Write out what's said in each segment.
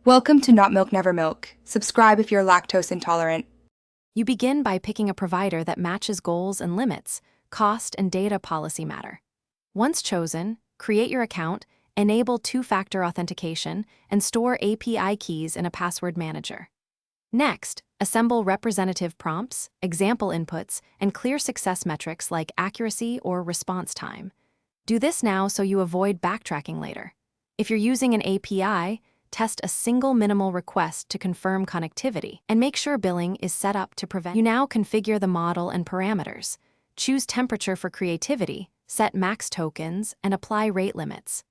Welcome to Not Milk Never Milk. Subscribe if you're lactose intolerant. You begin by picking a provider that matches goals and limits, cost and data policy matter. Once chosen, create your account, enable two-factor authentication, and store API keys in a password manager. Next, assemble representative prompts, example inputs, and clear success metrics like accuracy or response time. Do this now so you avoid backtracking later. If you're using an API, test a single minimal request to confirm connectivity, and make sure billing is set up to prevent. You now configure the model and parameters. Choose temperature for creativity, set max tokens, and apply rate limits.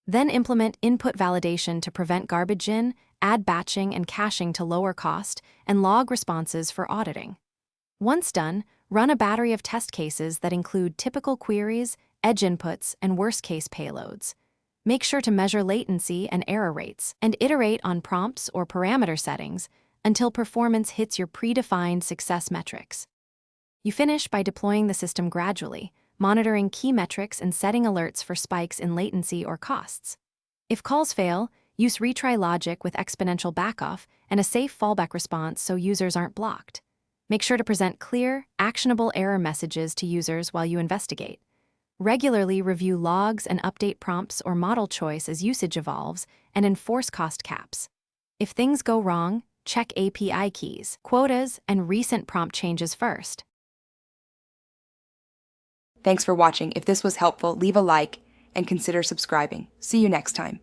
Then implement input validation to prevent garbage in, add batching and caching to lower cost, and log responses for auditing. Once done, run a battery of test cases that include typical queries, edge inputs, and worst-case payloads. Make sure to measure latency and error rates, and iterate on prompts or parameter settings until performance hits your predefined success metrics. You finish by deploying the system gradually, monitoring key metrics and setting alerts for spikes in latency or costs. If calls fail, use retry logic with exponential backoff and a safe fallback response so users aren't blocked. Make sure to present clear, actionable error messages to users while you investigate. Regularly review logs and update prompts or model choice as usage evolves, and enforce cost caps. If things go wrong, check API keys, quotas, and recent prompt changes first. Thanks for watching. If this was helpful, leave a like and consider subscribing. See you next time.